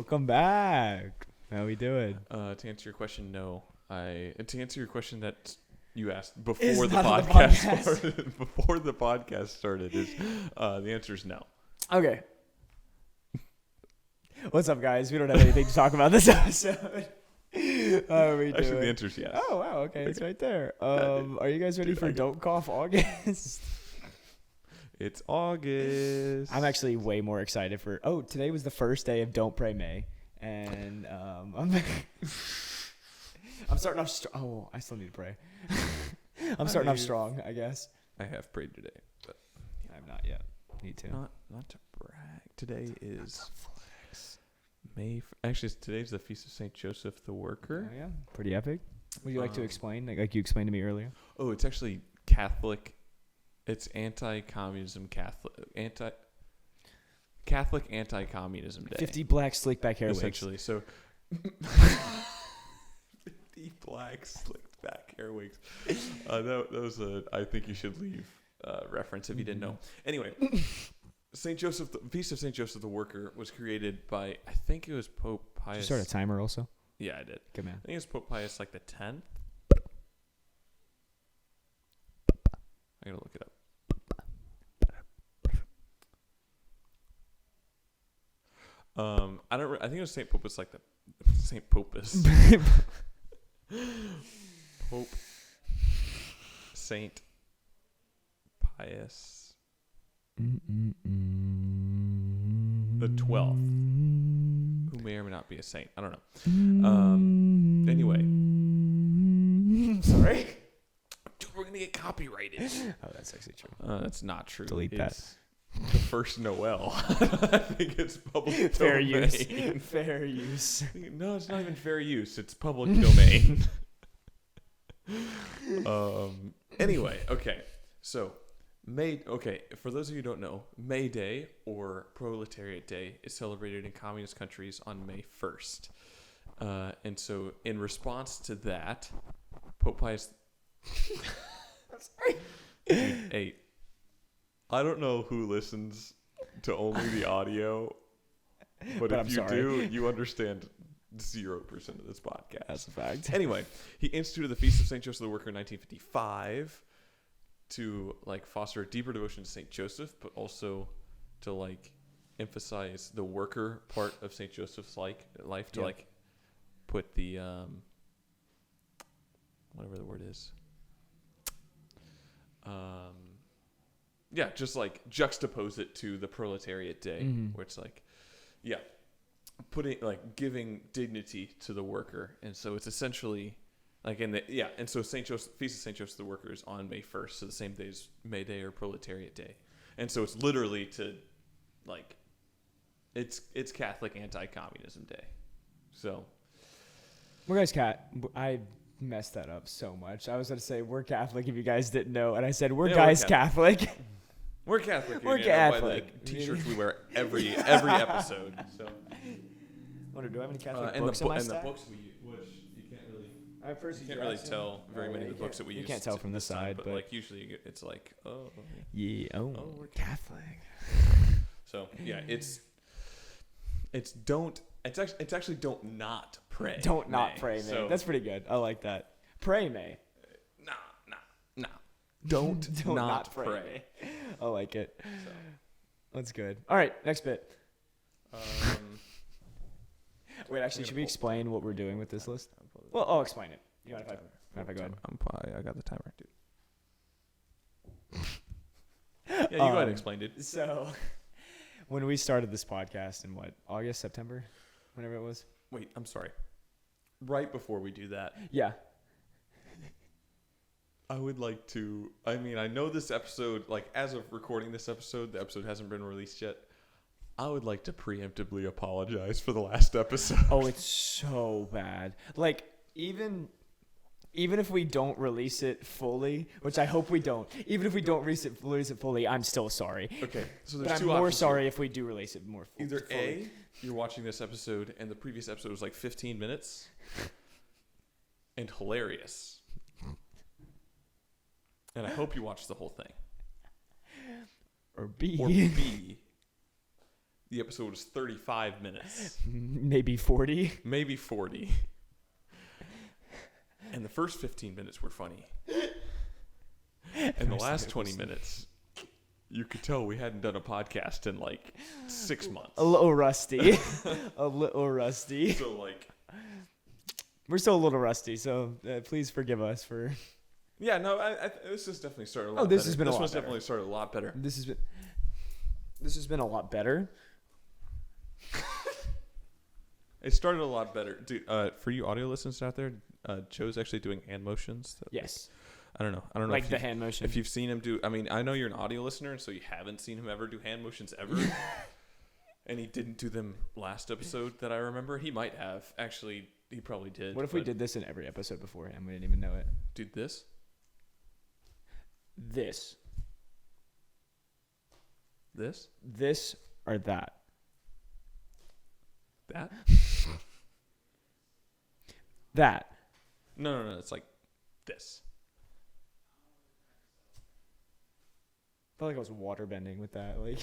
Welcome back. How we doing? To answer your question, no. To answer your question that you asked Is before the not the podcast podcast. started, before the podcast started, is the answer is no. Okay. What's up, guys? We don't have anything to talk about this episode. How are we doing? Actually, the answer is yes. Oh, wow. Okay, it's right there. Are you guys ready for Don't Cough August? It's August. I'm actually way more excited for. Oh, today was the first day of Don't Pray May, and I'm starting off. Oh, I still need to pray. I'm starting off strong, I guess. I have prayed today, but I'm not yet. Need to. not to brag. Today is May. Actually, today's the feast of Saint Joseph the Worker. Oh, yeah, pretty epic. Would you like to explain, like you explained to me earlier? Oh, it's actually Catholic. It's anti-communism Catholic anti-communism day. 50 black slick back hair wigs. Essentially, so 50 black slicked back hair wigs. That was a I think you should leave reference if you didn't know. Anyway, Saint Joseph, the Feast of Saint Joseph the Worker was created by, I think it was Pope Pius. Did you start a timer also? Yeah, I did. Good man. I think it was Pope Pius like the 10th. I gotta look it up. I think it was Saint Popus, like the Saint Popus. Pope Saint Pius the 12th, who may or may not be a saint. I don't know. Anyway, sorry. Dude, we're gonna get copyrighted. Oh, that's actually true. That's not true. Delete that. The first Noel. I think it's public Fair domain. use. Fair use. No, it's not even fair use. It's public domain. Anyway, okay. So, for those of you who don't know, May Day or Proletariat Day is celebrated in communist countries on May 1st. And so, in response to that, Pope Pius... Sorry. Hey, I don't know who listens to only the audio, but if I'm you sorry. do, you understand 0% of this podcast. That's a fact. Anyway, he instituted the Feast of St. Joseph the Worker in 1955 to foster a deeper devotion to St. Joseph, but also to emphasize the worker part of St. Joseph's life to put the whatever the word is. Just juxtapose it to the Proletariat Day, where it's putting giving dignity to the worker, and so it's essentially and so Feast of Saint Joseph the Worker is on May 1st, so the same day as May Day or Proletariat Day, and so it's literally to it's Catholic anti-communism day, so We're guys I messed that up so much. I was going to say we're Catholic if you guys didn't know, and I said we're Catholic. We're Catholic. We're Catholic. By the t-shirts we wear every episode. So, Wonder, do I have any Catholic books in my and stack? the books we use, which you can't really, tell very many of the books that we use. You can't tell from this side, but usually it's yeah, we're Catholic. So yeah, it's actually don't not pray. Don't not pray, May. So, That's pretty good. I like that. Pray, May. Nah. Don't not pray. May. I like it. So. That's good. All right, next bit. Wait, actually, should we explain what we're doing with this list? Well, I'll explain it. You mind if I go ahead? I got the timer, dude. Yeah, you go ahead and explain it. So, when we started this podcast in August, September, whenever it was? Wait, I'm sorry. Right before we do that, Yeah. I would like to, I know this episode, as of recording this episode, the episode hasn't been released yet. I would like to preemptively apologize for the last episode. Oh, it's so bad. Even if we don't release it fully, which I hope we don't, even if we don't release it fully, I'm still sorry. Okay, so But there's I'm two more options sorry here. if we do release it more fully. Either A, you're watching this episode and the previous episode was 15 minutes and hilarious. And I hope you watch the whole thing. Or B. Or B, the episode was 35 minutes. Maybe 40. Maybe 40. And the first 15 minutes were funny. And the last 20 minutes, you could tell we hadn't done a podcast in like 6 months. A little rusty. A little rusty. So like, we're still a little rusty, so please forgive us for... Yeah, no, this has definitely started a lot better. This has been a lot better. This one's definitely started a lot better. This has been a lot better. It started a lot better. Dude, for you audio listeners out there, Joe's actually doing hand motions. Yes. I don't know. Like the hand motion. If you've seen him do, I mean, I know you're an audio listener, so you haven't seen him ever do hand motions ever. And he didn't do them last episode that I remember. He might have. Actually, he probably did. What if we did this in every episode beforehand? We didn't even know it. Dude, this? This or that? That? That. No. It's like this. I felt like I was water bending with that. Like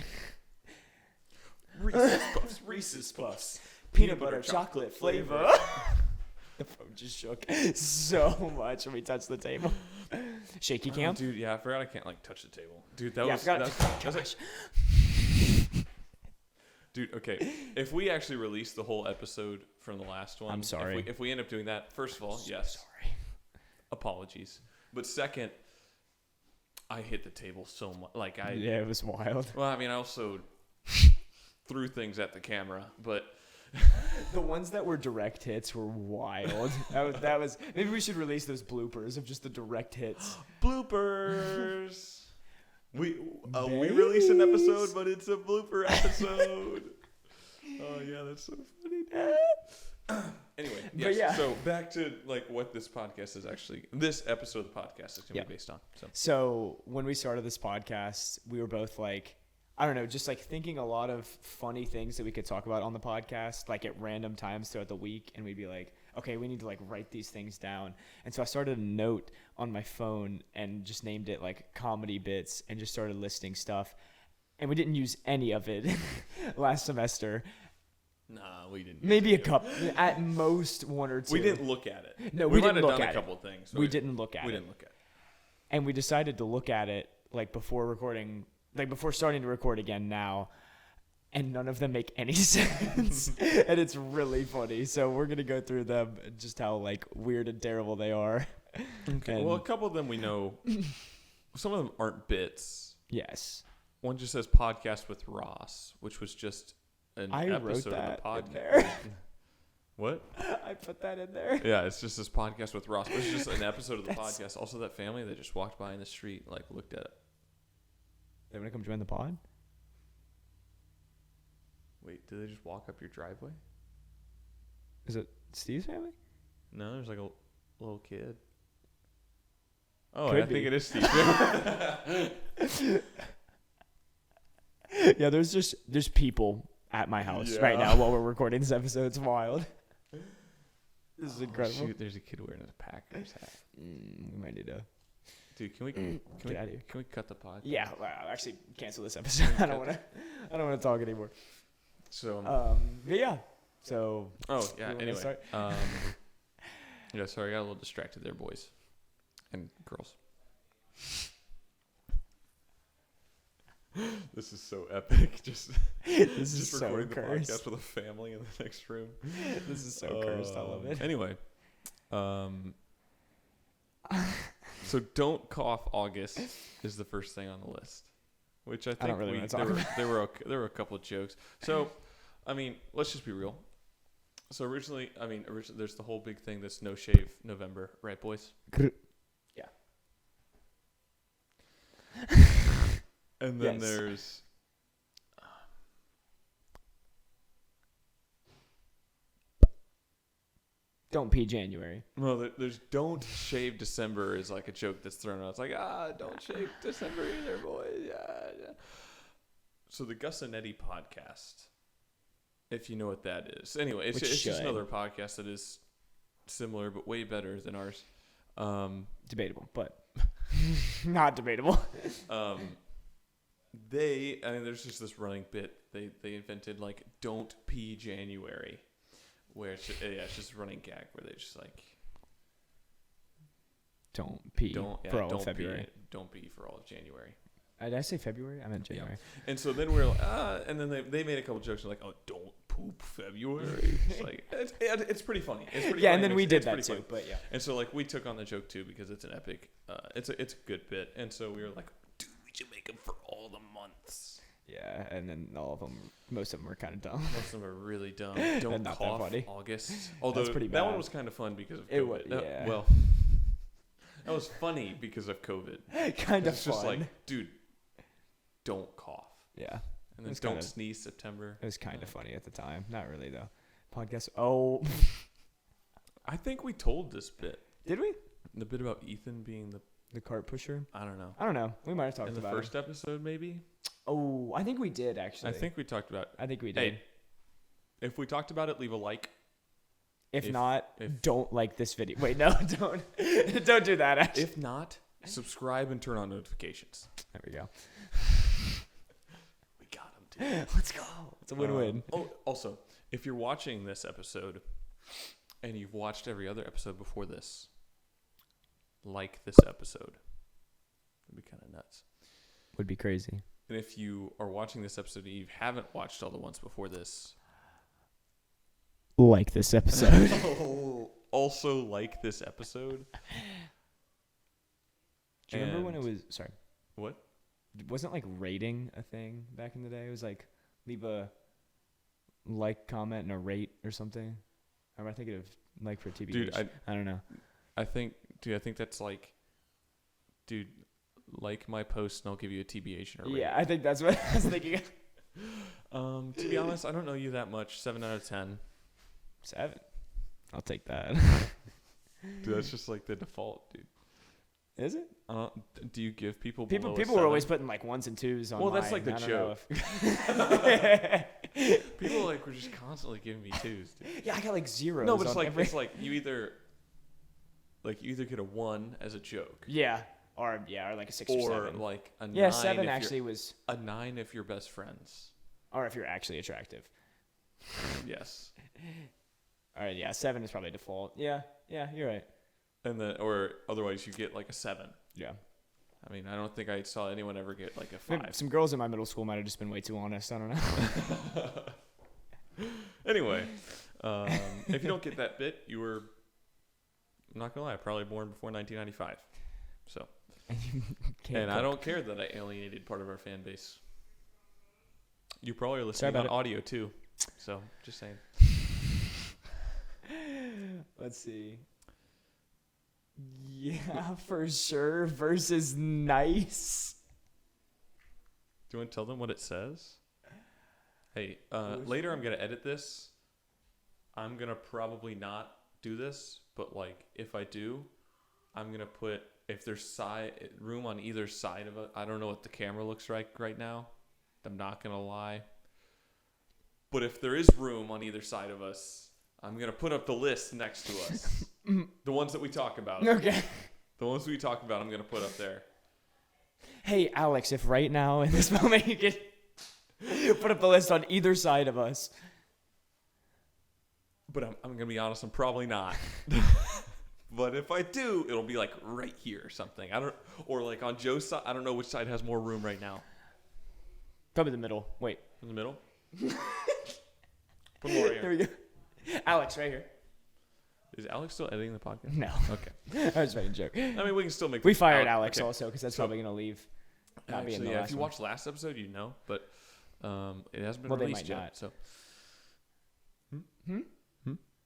Reese's Puffs. Peanut butter chocolate flavor. The phone just shook so much when we touched the table. Shaky cam? Dude, yeah, I forgot I can't like touch the table. Dude, that was like, dude, okay. If we actually release the whole episode from the last one, I'm sorry. If we end up doing that, first of all, yes. Sorry. Apologies. But second, I hit the table so much. Yeah, it was wild. Well, I mean, I also threw things at the camera, but the ones that were direct hits were wild. That was maybe we should release those bloopers of just the direct hits. Bloopers. We release an episode, but it's a blooper episode. Oh yeah, that's so funny. Anyway, yes. Yeah. So back to like what this podcast is actually. This episode of the podcast is going to be based on. So when we started this podcast, we were both like, I don't know, just like thinking a lot of funny things that we could talk about on the podcast, like at random times throughout the week. And we'd be like, okay, we need to like write these things down. And so I started a note on my phone and just named it like comedy bits and just started listing stuff. And we didn't use any of it last semester. Nah, we didn't. Maybe a couple, at most one or two. We didn't look at it. No, we didn't look at it. We might have done a couple things. We didn't look at it. We didn't look at it. And we decided to look at it like before recording, like before starting to record again now, and none of them make any sense. And it's really funny. So we're going to go through them, just how like weird and terrible they are. Okay. Well, a couple of them we know. Some of them aren't bits. Yes. One just says podcast with Ross, which was just an episode of the podcast. What? I put that in there. Yeah, it's just this podcast with Ross. It's just an episode of the podcast. Also, that family that just walked by in the street, like looked at it. They want to come join the pod? Wait, did they just walk up your driveway? Is it Steve's family? No, there's like a little kid. Oh, Could I be. think it is Steve. Yeah, there's people at my house right now while we're recording this episode. It's wild. This is incredible. Shoot, there's a kid wearing a Packers hat. We might need to. Dude, can we Get out of here. Can we cut the pod? Yeah, well, actually cancel this episode. I don't want to talk anymore. So. But yeah. So. Oh yeah. You wanna Anyway. start? Yeah. Sorry, I got a little distracted there, boys and girls. This is so epic. Just This is so recording cursed. the podcast with a family in the next room. This is so cursed. I love it. Anyway, so don't cough. August is the first thing on the list, which I think don't really wanna talk about. there were a couple of jokes. So, I mean, let's just be real. So originally, there's the whole big thing that's No Shave November, right, boys? Yeah. And then Yes. there's Don't pee January. there's Don't Shave December is like a joke that's thrown out. It's like, don't shave December either, boys. Yeah. So the Gus and Eddie podcast, if you know what that is. Anyway, it's just another podcast that is similar but way better than ours. Debatable, but not debatable. there's just this running bit they invented, like, don't pee January, where it's just a running gag where they just like Don't pee for all don't of February. Don't pee for all of January. Did I say February? I meant January. Yeah. And so then we're like, and then they made a couple jokes like, oh, don't poop February. It's like it's pretty funny. It's pretty Yeah, funny. and then we did that too. too. But yeah. And so like we took on the joke too because it's an epic. It's a good bit. And so we were like, dude, we should make them for all the months. Yeah, and then most of them were kind of dumb. Most of them are really dumb. Don't not cough. that funny. August. Although pretty that one bad. was kind of fun because of COVID. It was, yeah. Well, that was funny because of COVID. Kind of It's fun. just like, dude, don't cough. Yeah. And then It's don't kinda- sneeze September. It was kind of funny at the time. Not really though. Podcast. Oh, I think we told this bit. did we? The bit about Ethan being The cart pusher. I don't know. I don't know. We might have talked In the about first it. episode, maybe? Oh, I think we did actually. I think we talked about I think we did. Hey, if we talked about it, leave a like. if not, if- don't like this video. Wait, no, don't. Don't do that. Actually. If not, subscribe and turn on notifications. There we go. We got him, dude. Let's go. It's a win-win. Also, if you're watching this episode and you've watched every other episode before this, like this episode. It'd be kind of nuts. Would be crazy. And if you are watching this episode and you haven't watched all the ones before this, Like this episode. also like this episode. Do you remember when it And- was? Sorry. What? Wasn't like rating a thing back in the day? It was like leave a like, comment, and a rate or something. Or am I thinking of like for TBH? Dude, I don't know. I think that's like, dude, like my post and I'll give you a TBH and a rate. Yeah, I think that's what I was thinking. To be honest, I don't know you that much. 7 out of 10. 7. I'll take that. Dude, that's just like the default, dude. Is it? Do you give people People below a were always 7? putting like 1s and 2s on. Well, that's mine. like the I don't know joke. if- People like were just constantly giving me 2s, dude. Yeah, I got like 0s. No, but it's on like every... it's like you either get a 1 as a joke, Yeah, or like a 6 or or 7. like a 9. Yeah, 7 if actually was, a 9 if you're best friends. or if you're actually attractive. Yes. All right, yeah, 7 is probably default. Yeah, you're right. And then, or otherwise you get like a 7. Yeah. I mean, I don't think I saw anyone ever get like a Maybe 5. some girls in my middle school might have just been way too honest. I don't know. Anyway, if you don't get that bit, you were, I'm not gonna lie, probably born before 1995. So, and I don't care that I alienated part of our fan base. You probably are listening on about it. audio too. So, just saying. Let's see. Yeah, for sure. Versus nice. Do you want to tell them what it says? Hey, later I'm gonna edit this. I'm gonna probably not do this, but like if I do, I'm gonna put, if there's room on either side of it. I don't know what the camera looks like right now. I'm not gonna lie. But if there is room on either side of us, I'm gonna put up the list next to us. The ones that we talk about. Okay. The ones we talk about, I'm gonna put up there. Hey, Alex, if right now in this moment you could put up the list on either side of us. But I'm gonna be honest, I'm probably not. But if I do, it'll be like right here or something. Or like on Joe's side. I don't know which side has more room right now. Probably the middle. Wait. In the middle. Put more There here. we go. Alex, right here. Is Alex still editing the podcast? No. Okay. I was making a joke. I mean, we can still make. We fired Alex okay. also because that's So- probably going to leave. Not being Actually, the yeah. last If you one. watched last episode, you know. But it hasn't been Well, they released might yet. not. So.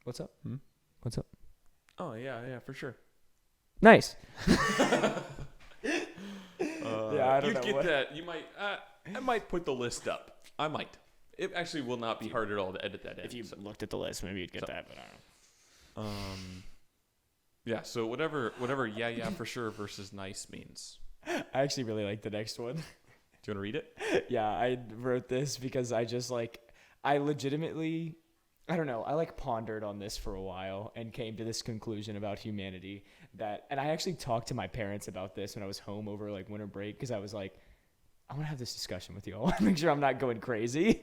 What's up? What's up? Oh yeah, for sure. Nice. Yeah, I don't you'd know get what- that. You might. I might put the list up. I might. It actually will not be hard at all to edit that in. If you so- looked at the list, maybe you'd get So- that, but I don't know. Yeah. So whatever. Yeah, for sure versus nice means. I actually really like the next one. Do you want to read it? Yeah, I wrote this because I legitimately, I don't know, I pondered on this for a while and came to this conclusion about humanity and I actually talked to my parents about this when I was home over winter break because I was like, I want to have this discussion with you. I want to make sure I'm not going crazy.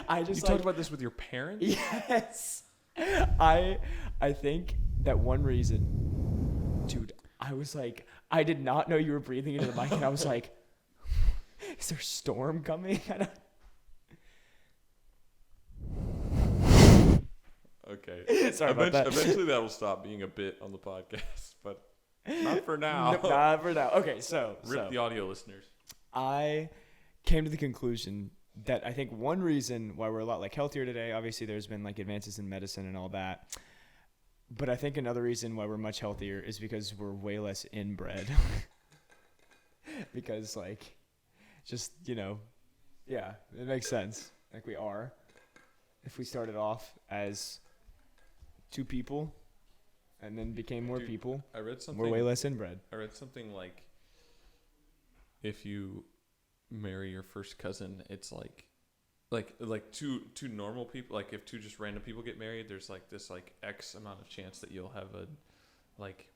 I just You talked about this with your parents? Yes. I think that one reason, dude, I was like, I did not know you were breathing into the mic, and I was like, is there a storm coming? Okay. Sorry about that. Eventually that will stop being a bit on the podcast, but not for now. No, not for now. Okay, so Rip the audio listeners. I came to the conclusion that I think one reason why we're a lot like healthier today, obviously there's been like advances in medicine and all that, but I think another reason why we're much healthier is because we're way less inbred. Because like, just, yeah, it makes sense. Like we are. If we started off as 2 people and then became more people, I read something. we're way less inbred. I read something like, if you marry your first cousin, it's like two normal people. Like if 2 just random people get married, there's like this like X amount of chance that you'll have a like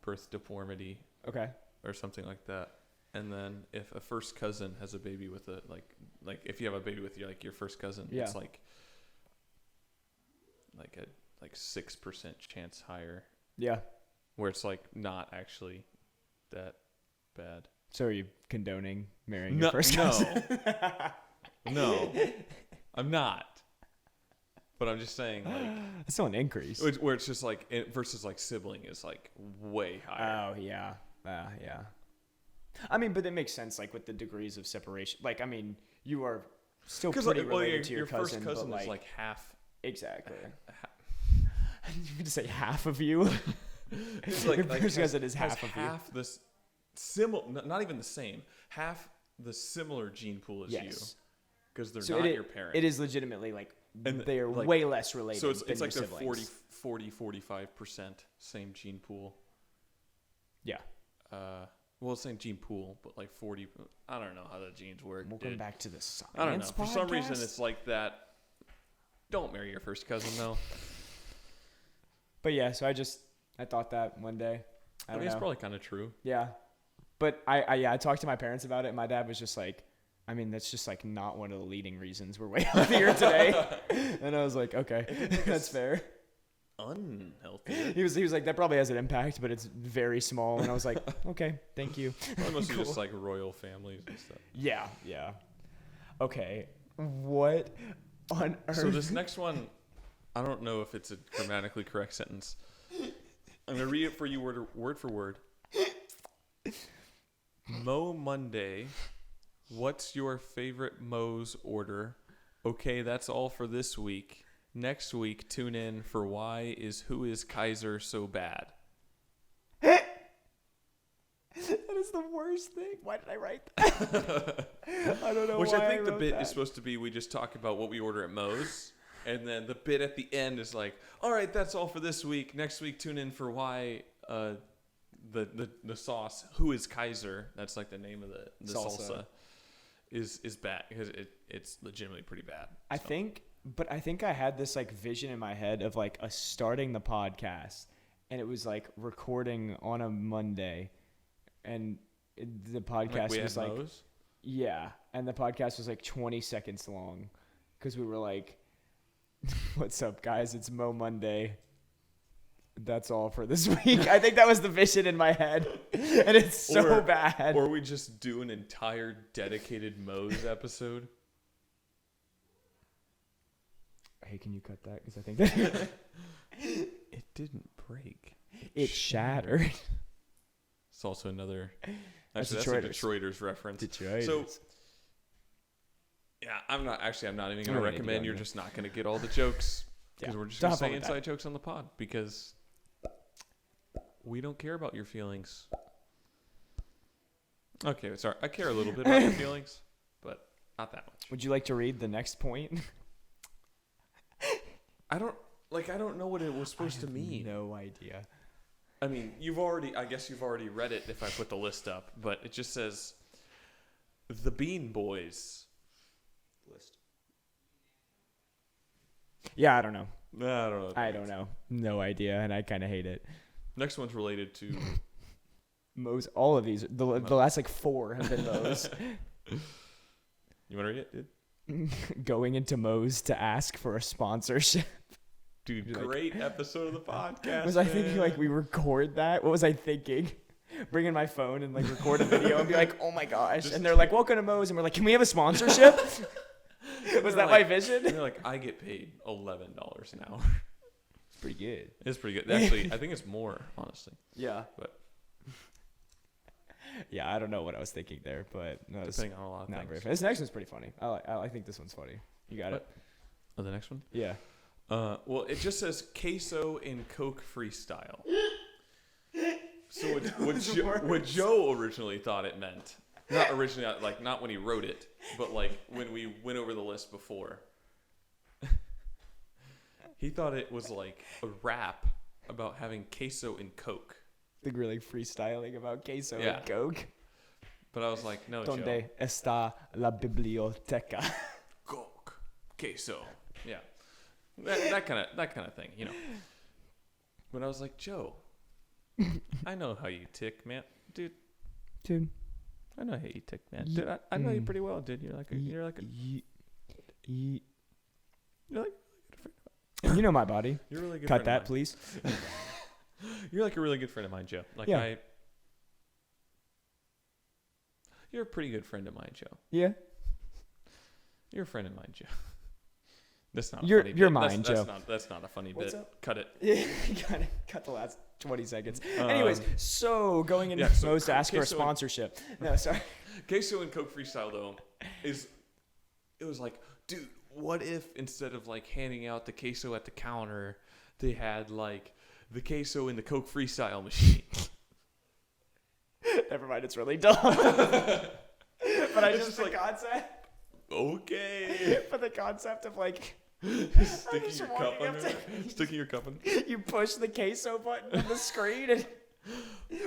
birth deformity, Okay. or something like that. And then if a first cousin has a baby with a like if you have a baby with your first cousin, Yeah. it's like a 6% chance higher, Yeah. where it's like not actually that bad. So are you condoning marrying your first No. cousin? No, I'm not. But I'm just saying, like, That's still an increase. where it's just like versus like sibling is like way higher. Oh, yeah. Yeah. I mean, but it makes sense, like, with the degrees of separation. Like, I mean, you are still pretty related to your cousin. Your first cousin but, is like half. Exactly. You can just say half of you. It's Your first cousin is half of you. Half this similar, not even the same. Half the similar gene pool as you, because they're not your parent. It is legitimately, like, And they are like, way less related so than it's like your they're siblings. 45% same gene pool. Yeah. Well, it's same gene pool, but like 40. I don't know how the genes work. Welcome back to the science I don't know. For some reason, podcast. it's like that. Don't marry your first cousin, though. But yeah, so I thought that one day. I mean, don't it's know. probably kind of true. Yeah. But I talked to my parents about it, and my dad was just like, I mean, that's just like not one of the leading reasons we're way healthier today. And I was like, okay, that's fair. Unhealthy. He was like, that probably has an impact, but it's very small. And I was like, okay, thank you. Probably mostly Cool. just like royal families and stuff. Yeah. Okay. What on earth? So this next one, I don't know if it's a grammatically correct sentence. I'm gonna read it for you word for word. Mo Monday. What's your favorite Mo's order? Okay, that's all for this week. Next week, tune in for Who is Kaiser so bad? That is the worst thing. Why did I write that? I don't know. Which why I think the wrote bit that. is supposed to be we just talk about what we order at Mo's. And then the bit at the end is like, all right, that's all for this week. Next week, tune in for the sauce, Who is Kaiser? That's like the name of the salsa. Is bad because it's legitimately pretty bad. I think I had this like vision in my head of like us starting the podcast, and it was like recording on a Monday, and the podcast was like, Mo's? yeah, and the podcast was like 20 seconds long, because we were like, "What's up, guys? It's Mo Monday. That's all for this week." I think that was the vision in my head, and it's so bad. Or we just do an entire dedicated Mo's episode. Hey, can you cut that? Because I think that It didn't break. it shattered. It's also another. That's Actually, that's a Detroiters. Detroiters reference. Detroiters. So, yeah, I'm not even going to don't need to recommend. go You're there. just not going to get all the jokes because Yeah. we're just Don't going to have fun say with that. inside jokes on the pod because we don't care about your feelings. Okay, sorry. I care a little bit about your feelings, but not that much. Would you like to read the next point? I don't know what it was supposed to mean. No idea. I mean, I guess you've already read it if I put the list up, but it just says the Bean Boys list. Yeah, I don't know. I don't know. I don't know. No idea, and I kind of hate it. Next one's related to Mo's. All of these. The last like 4 have been Mo's. You want to read it, dude? Going into Moe's to ask for a sponsorship. Dude, great episode of the podcast. Was I thinking like we record that? What was I thinking? Bring in my phone and like record a video and be like, oh my gosh. And they're like, welcome to Moe's. And we're like, can we have a sponsorship? Was that my vision? They're like, I get paid $11 an hour. It's pretty good. It's pretty good. Actually, I think it's more, honestly. Yeah. But yeah, I don't know what I was thinking there, but no, depending on a lot of not things. very funny. This next one's pretty funny. I think this one's funny. You got it? Oh, the next one? Yeah. Well, it just says queso in Coke freestyle. So what Joe originally thought it meant, not originally, like not when he wrote it, but like when we went over the list before, he thought it was like a rap about having queso in Coke. I think we're like freestyling about queso Yeah. and Coke. But I was like, no, Donde Joe. está la biblioteca? Coke, queso, yeah, that kind of thing, you know. But I was like, Joe, I know how you tick, man, dude. I know how you tick, man. Dude, I know you pretty well, dude. You're like a good friend. You know my body. You're a really good. Cut friend that, of mine. please. You're like a really good friend of mine, Joe. Like Yeah. You're a pretty good friend of mine, Joe. Yeah. You're a friend of mine, Joe. That's not. You're a funny you're bit. mine, Joe. That's not a funny What's bit. up? Cut it. Yeah, cut the last 20 seconds. Anyways, so going into so Moe's to ask for a queso and- sponsorship. No, sorry. Queso and Coke freestyle though it was like, dude, what if instead of like handing out the queso at the counter, they had like the queso in the Coke freestyle machine? Never mind, it's really dumb. But I It's just just the concept. Okay. But the concept of like Sticking just your cup walking up under to- it. Sticking your cup in. you push the queso button on the screen and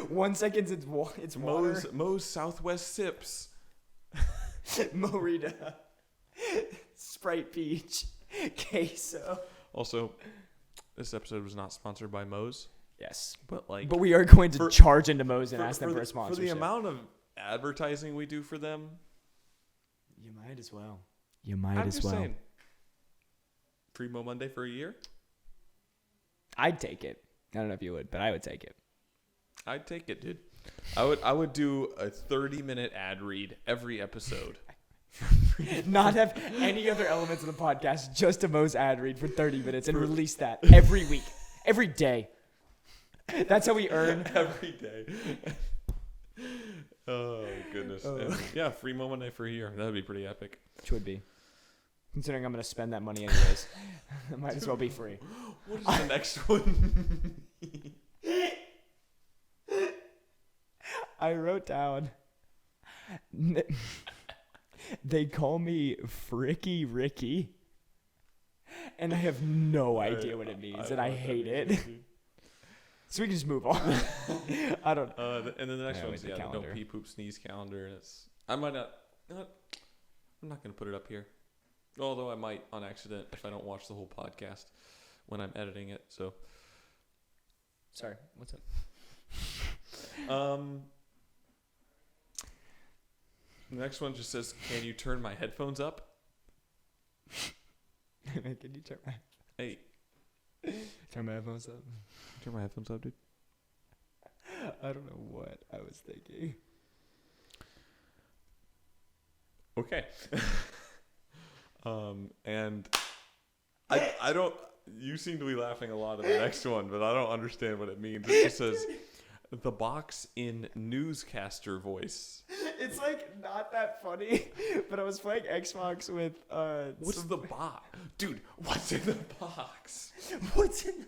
1 second it's water. Moe's Southwest Sips. Morita. Sprite Peach. Queso. Also, this episode was not sponsored by Moe's, Yes. but like, But we are going to charge into Moe's and ask them for a for sponsorship. the amount of advertising we do for them. You might as well. You might I'm as just well. saying, free Mo Monday for a year. I'd take it. I don't know if you would, but I would take it. I'd take it, dude. I would do a 30-minute ad read every episode. Not have any other elements of the podcast, just a Moe's ad read for 30 minutes and release that every week, every day. That's how we earn. Every day. Oh, goodness. Yeah, free Mo Monday for a year. That would be pretty epic. Which would be. Considering I'm going to spend that money anyways. It might as well be free. What is the next one? I wrote down. They call me Fricky Ricky. And I have no idea what it means, and I hate it. So we can just move on. I don't. And then the next Yeah, one with is the the calendar. don't pee poop sneeze calendar. I might not. I'm not gonna put it up here. Although I might on accident if I don't watch the whole podcast when I'm editing it. So. Sorry. What's up? The next one just says, "Can you turn my headphones up?" Can you turn my headphones up? Turn my headphones up, dude. I don't know what I was thinking. Okay. And I don't. You seem to be laughing a lot at the next one, but I don't understand what it means. It just says the box in newscaster voice. It's like not that funny, but I was playing Xbox with What's the box, dude? What's in the box? what's in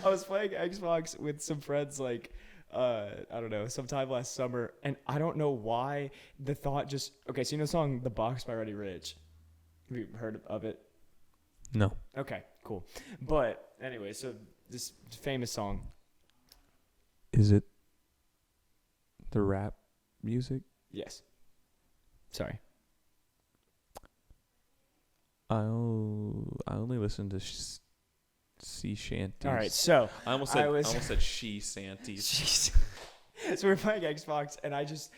I was playing Xbox with some friends like I don't know, sometime last summer, and I don't know why the thought just okay, so you know the song The Box by Roddy Ricch. Have you heard of it? No. Okay, cool. But anyway, so this famous song. Is it the rap music? Yes. Sorry. I only listen to sea shanties. All right, so I almost said she shanties. Jeez. So we're playing Xbox, and I just,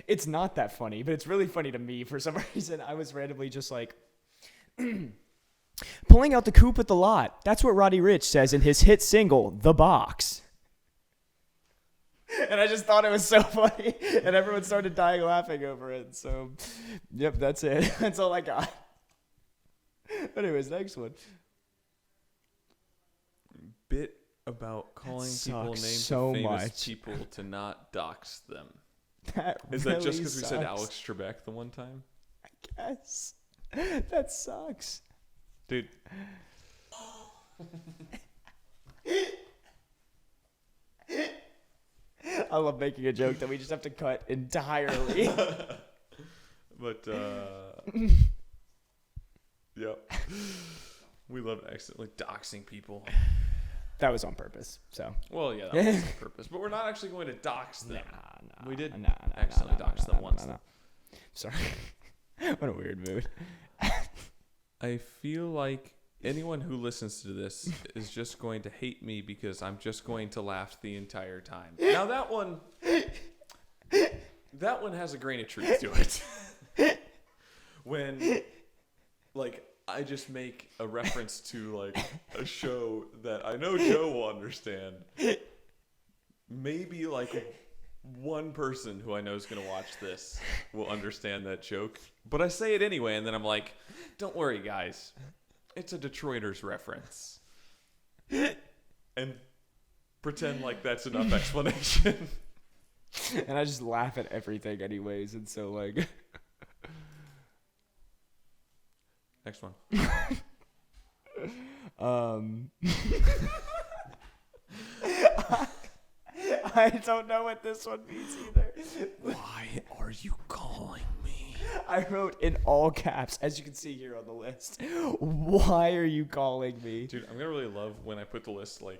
it's not that funny, but it's really funny to me for some reason. I was randomly just like, pulling out the coupe at the lot. That's what Roddy Ricch says in his hit single, The Box. And I just thought it was so funny, and everyone started dying laughing over it. So, yep, that's it. That's all I got. Anyways, next one. Bit about calling people names so of famous much. people to not dox them. Is that just because we said Alex Trebek the one time? I guess. That sucks. Dude. I love making a joke that we just have to cut entirely. But, yep. We love accidentally doxing people. That was on purpose, so. Well, yeah, that was on purpose. But we're not actually going to dox them. Nah, We did accidentally dox them once. Sorry. What a weird mood. I feel like anyone who listens to this is just going to hate me because I'm just going to laugh the entire time. Now that one has a grain of truth to it. When, I just make a reference to, a show that I know Joe will understand. Maybe, one person who I know is going to watch this will understand that joke. But I say it anyway, and then I'm like, don't worry, guys. It's a Detroiters reference. And pretend like that's enough explanation. And I just laugh at everything anyways, and so, Next one. I don't know what this one means either. Why are you calling me? I wrote in all caps, as you can see here on the list. Why are you calling me? Dude, I'm gonna really love when I put the list over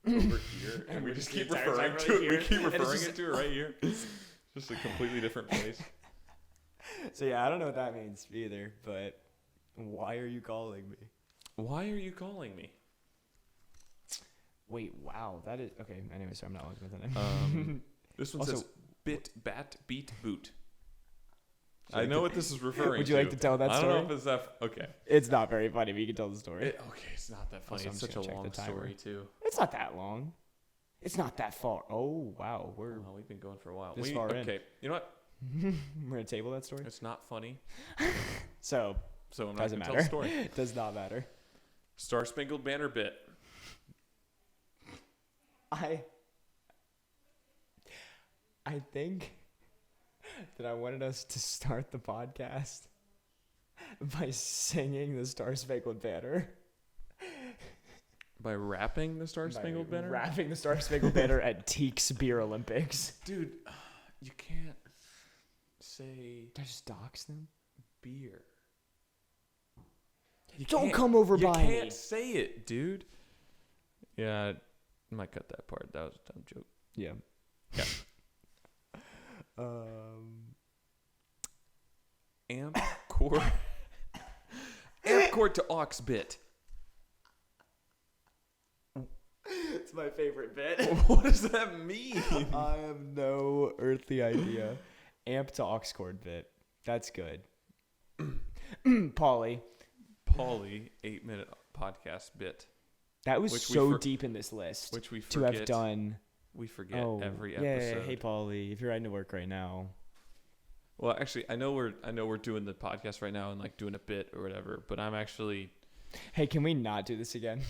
here, and we just keep referring right to it. here. We keep And it's referring just- it to it right here. Just a completely different place. So yeah, I don't know what that means either, but why are you calling me? Why are you calling me? Wait, wow, that is okay. Anyway, so I'm not looking at that. This one Also- says bit bat beat boot. I know what this is referring to. Would you like to tell that I story? don't know if it's that. Okay. It's not very funny, but you can tell the story. Okay, it's not that funny. Also, I'm It's just such a gonna check long the timer. story too. It's not that long. It's not that far. Oh wow, we're Well, we've been going for a while. This far in. Okay, you know what? we're gonna table that story. It's not funny, So so I'm not doesn't gonna matter. tell the story. Does not matter. Star Spangled Banner bit. I think that I wanted us to start the podcast by singing the Star Spangled Banner. By rapping the Star Spangled Banner? Rapping the Star Spangled Banner at Teak's Beer Olympics. Dude, you can't say Did I just dox them? beer. You Don't can't- come over you by me. can't say it, dude. Yeah, I might cut that part. That was a dumb joke. Yeah. Yeah. Amp cord. Amp cord to aux bit. It's my favorite bit. What does that mean? I have no earthly idea. Amp to aux cord bit. That's good. Polly. 8-minute podcast bit. That was Which so deep in this list. Which we to forget. have done. We forget every yeah, episode. hey Polly, if you're riding to work right now. Well, actually, I know we're doing the podcast right now and doing a bit or whatever, but I'm actually. Hey, can we not do this again?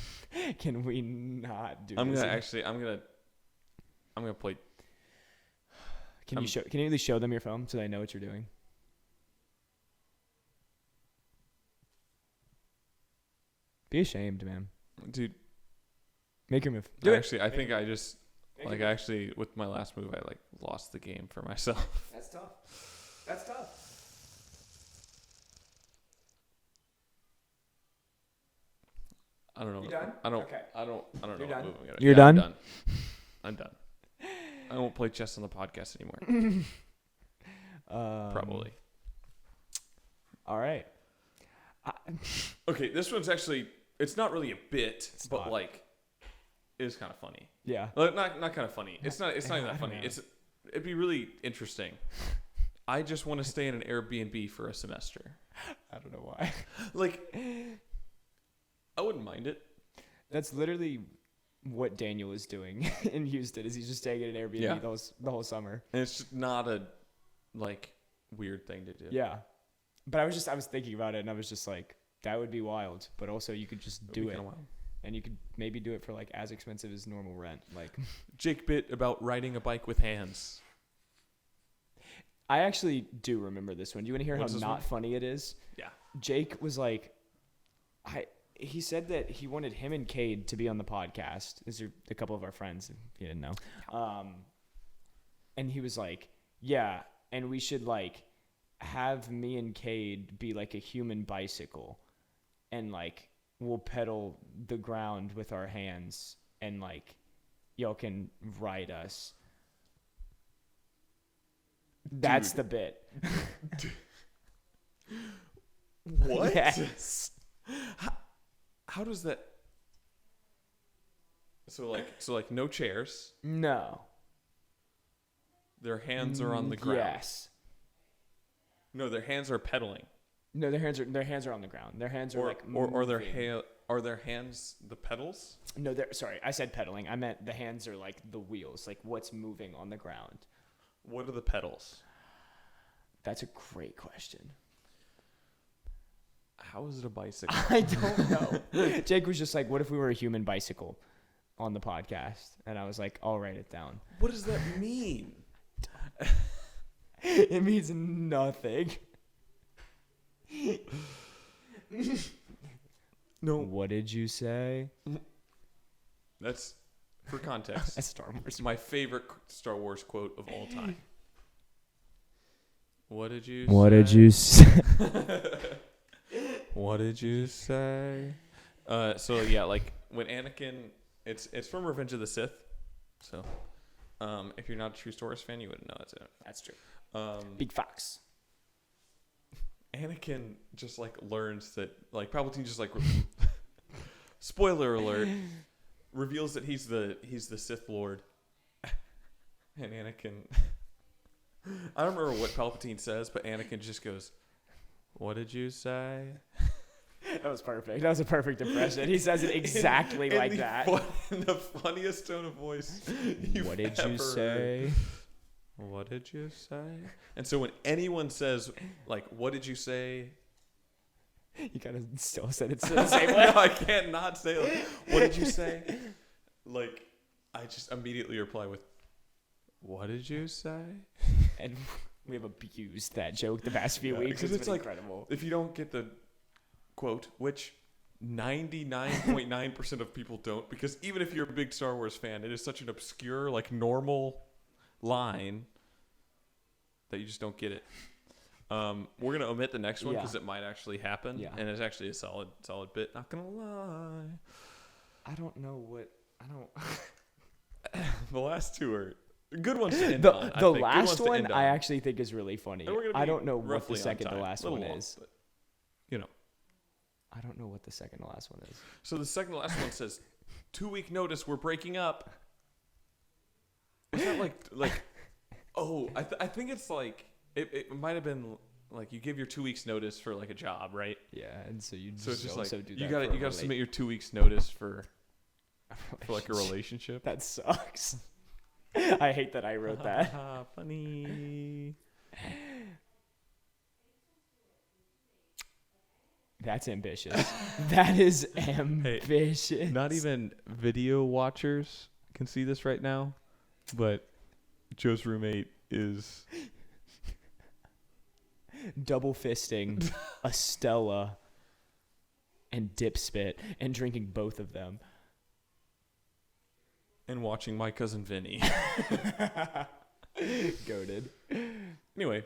Can we not do this? I'm gonna play. Can you at least show them your phone so they know what you're doing? Be ashamed, man. Dude, Make your move. I think I just with my last move I lost the game for myself. That's tough. That's tough. I don't know. You done? I don't. Okay. I don't know. You're what done? move I'm gonna- You're Yeah, done? I'm done. I won't play chess on the podcast anymore. Probably. All right. Okay, this one's actually. It's not really a bit, but not. is kind of funny. Yeah. Not kind of funny. It's not even I that don't funny. know. It'd be really interesting. I just want to stay in an Airbnb for a semester. I don't know why. Like, I wouldn't mind it. That's literally what Daniel is doing in Houston. Is he's just staying at an Airbnb the whole summer. And it's just not a weird thing to do. Yeah. But I was thinking about it, and I was just like, that would be wild. But also, you could just do it, and you could maybe do it for like as expensive as normal rent. Like, Jake bit about riding a bike with hands. I actually do remember this one. Do you want to hear What's how this not one? funny it is? Yeah. Jake was like, he said that he wanted him and Cade to be on the podcast. These are a couple of our friends, if you didn't know. And he was like, yeah, and we should like have me and Cade be like a human bicycle, and like we'll pedal the ground with our hands, and like y'all can ride us. That's the bit. What? Yes. How does that? So like no chairs. No. Their hands are on the ground. Yes. No, their hands are pedaling. No, their hands are on the ground. Their hands are Or like are their hands the pedals? No, sorry, I said pedaling. I meant the hands are like the wheels, like what's moving on the ground. What are the pedals? That's a great question. How is it a bicycle? I don't know. Jake was just like, what if we were a human bicycle on the podcast? And I was like, I'll write it down. What does that mean? It means nothing. No. What did you say? That's, for context, That's Star Wars. my favorite Star Wars quote of all time. What did you say? What did you say? So yeah, like when Anakin, it's from Revenge of the Sith. So, if you're not a true Star Wars fan, you wouldn't know it. That's true. Big Fox. Anakin just like learns that like Palpatine just like spoiler alert reveals that he's the Sith Lord, and Anakin. I don't remember what Palpatine says, but Anakin just goes, "What did you say?" That was perfect. That was a perfect impression. He says it exactly like that. In the funniest tone of voice. What did you say? What did you say? And so when anyone says, like, what did you say? You kind of still said it the same way. No, I can't not say, like, what did you say? Like, I just immediately reply with, what did you say? And we have abused that joke the past few weeks. Because it's like, incredible. if you don't get the quote, which 99.9% of people don't, because even if you're a big Star Wars fan, it is such an obscure, like, normal line that you just don't get it. We're gonna omit the next one because it might actually happen, and it's actually a solid bit. Not gonna lie. I don't know what I don't. The last two are good ones to end the on. the last one I actually think is really funny. I don't know what the second to last one is. But, you know, I don't know what the second to last one is. So the second to last one says, 2-week notice, we're breaking up. Is that like? Oh, I think it's like it might have been like you give your 2 weeks notice for like a job, right? Yeah, and so you so it's just also like do you that. you gotta submit your 2 weeks notice for like a relationship. That sucks. I hate that I wrote that. Funny. That's ambitious. That is ambitious. Hey, not even video watchers can see this right now, but Joe's roommate is double fisting a Stella and dip spit and drinking both of them. And watching My Cousin Vinny. Goated. Anyway,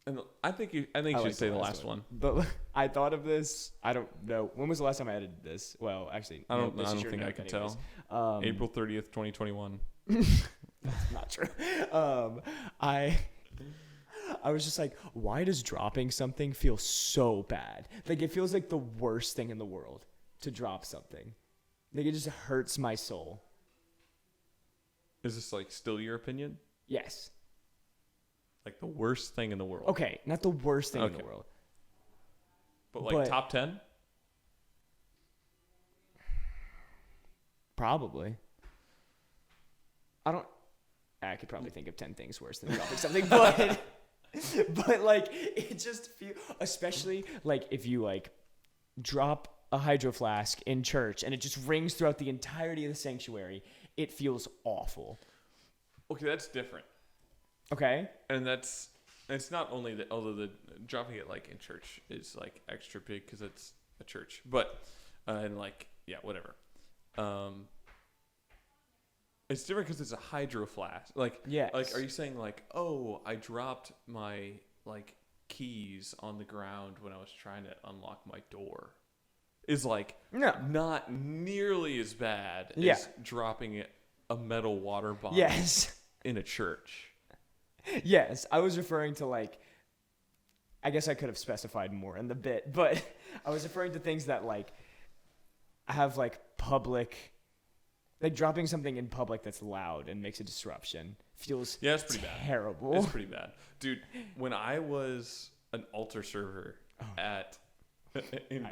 and I think you should say the last one. But I thought of this. I don't know. When was the last time I edited this? Well, actually, I don't think I can tell. April 30th, 2021. That's not true. I was just like, why does dropping something feel so bad? Like, it feels like the worst thing in the world to drop something. Like, it just hurts my soul. Is this like still your opinion? Yes. Like the worst thing in the world? Okay, not the worst thing in the world. But like top 10? Probably. I could probably think of 10 things worse than dropping something, but like it just feels, especially like if you like drop a hydro flask in church and it just rings throughout the entirety of the sanctuary, it feels awful. Okay, that's different. Okay. And it's not only that, although the dropping it like in church is like extra big because it's a church, but and like yeah, whatever. It's different because it's a hydro flask. Like, yes. Like, are you saying like, oh, I dropped my like keys on the ground when I was trying to unlock my door? Is like not nearly as bad as dropping a metal water bottle in a church. Yes, I was referring to like, I guess I could have specified more in the bit, but I was referring to things that like have like public, like dropping something in public that's loud and makes a disruption feels it's pretty terrible. Bad. It's pretty bad. Dude, when I was an altar server in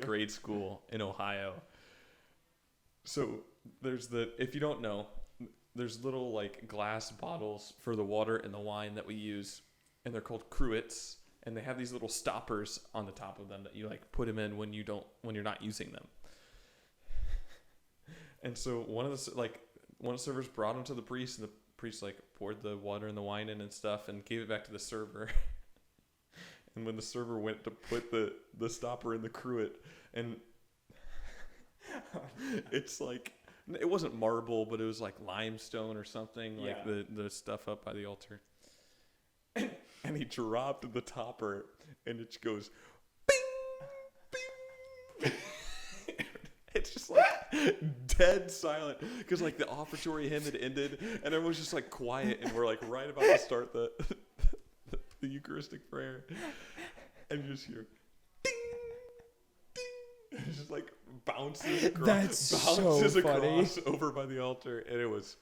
grade school in Ohio, so if you don't know, there's little like glass bottles for the water and the wine that we use, and they're called cruets, and they have these little stoppers on the top of them that you like put them in when you're not using them. And so one of the servers brought them to the priest, and the priest like poured the water and the wine in and stuff and gave it back to the server. And when the server went to put the stopper in the cruet, and it's like, it wasn't marble, but it was like limestone or something, like the stuff up by the altar. And he dropped the topper, and it goes, bing, bing. It's just like dead silent because like the offertory hymn had ended, and everyone was just like quiet, and we're like right about to start the Eucharistic prayer, and you just hear ding, ding. It just like bounces across over by the altar, and it was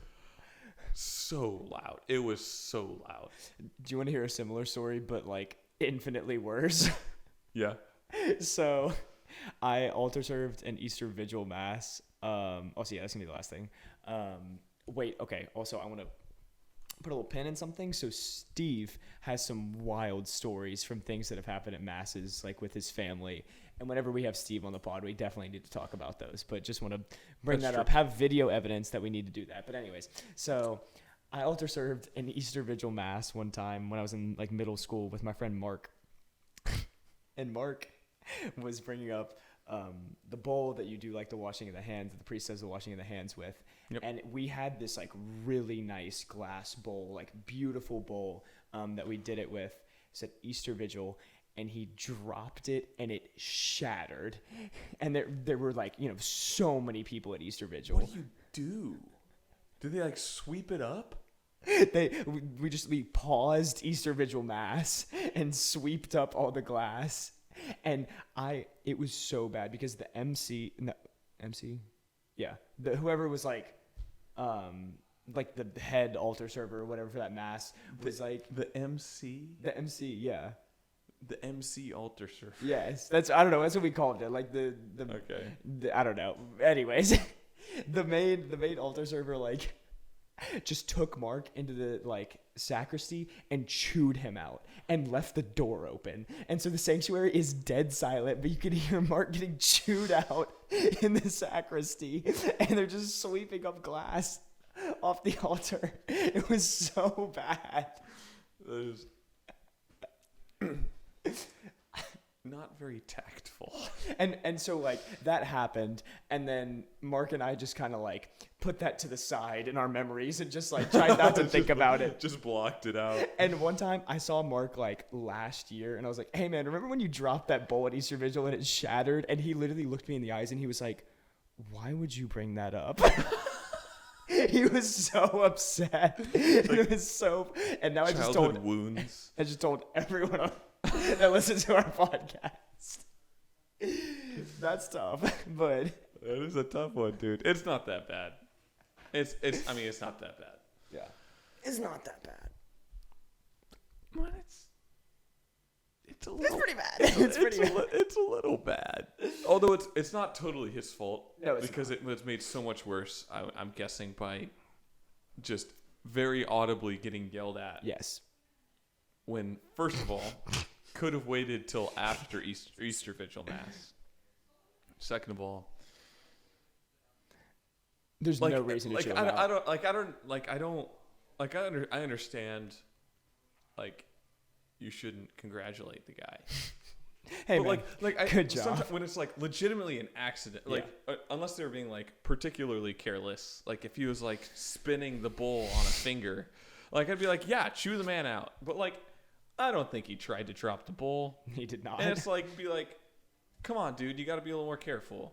so loud. It was so loud. Do you want to hear a similar story, but like infinitely worse? Yeah. So I altar served an Easter Vigil Mass. That's gonna be the last thing. Okay. Also, I want to put a little pin in something. So Steve has some wild stories from things that have happened at masses, like with his family. And whenever we have Steve on the pod, we definitely need to talk about those. But just want to bring that up. Have video evidence that we need to do that. But anyways, so I altar served an Easter Vigil Mass one time when I was in like middle school with my friend Mark. And Mark was bringing up the bowl that you do like the washing of the hands, that the priest does the washing of the hands with. Yep. And we had this like really nice glass bowl, like beautiful bowl that we did it with. It said Easter Vigil, and he dropped it and it shattered. And there were like, so many people at Easter Vigil. What do you do? Did they like sweep it up? We paused Easter Vigil Mass and sweeped up all the glass. And it was so bad because the whoever was like the head altar server or whatever for that mass was the MC, yeah. The MC altar server. Yes, I don't know. That's what we called it. Like the I don't know. Anyways, the main altar server just took Mark into the sacristy and chewed him out and left the door open. And so the sanctuary is dead silent, but you can hear Mark getting chewed out in the sacristy, and they're just sweeping up glass off the altar. It was so bad. That is not very tactful. And so that happened, and then Mark and I just kind of put that to the side in our memories and just tried not to think about it. Just blocked it out. And one time I saw Mark last year, and I was like, "Hey man, remember when you dropped that bowl at Easter Vigil and it shattered?" And he literally looked me in the eyes and he was like, "Why would you bring that up?" He was so upset. It was so. And now I just told wounds. I just told everyone that listens to our podcast. That's tough, but that is a tough one, dude. It's not that bad. I mean, it's not that bad. Yeah. It's not that bad. But it's a little. It's pretty bad. It's pretty bad. It's a little bad. Although it's not totally his fault. No, it's because not. it was made so much worse. I'm guessing by just very audibly getting yelled at. Yes. When first of all, could have waited till after Easter Vigil Mass. Second of all, there's no reason to chill out. I understand. Like, you shouldn't congratulate the guy. Hey, but man, good job. When it's like legitimately an accident, like unless they were being like particularly careless, like if he was like spinning the bowl on a finger, like I'd be like, yeah, chew the man out. But like, I don't think he tried to drop the bowl. He did not. And it's like, be like, come on, dude, you got to be a little more careful.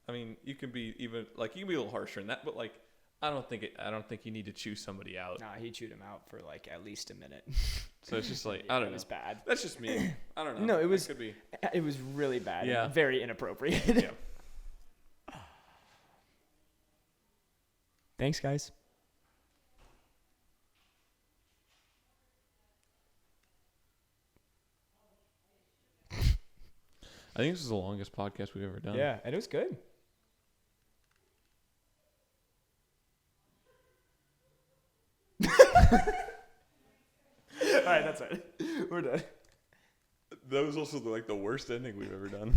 I mean, you can be a little harsher than that, but like, I don't think you need to chew somebody out. Nah, he chewed him out for like at least a minute. So it's just like, I don't know. It was bad. That's just me. I don't know. No, it was. Could be. It was really bad. Yeah. And very inappropriate. Yeah. Thanks, guys. I think this is the longest podcast we've ever done. Yeah, and it was good. All right, that's it. We're done. That was also like the worst ending we've ever done.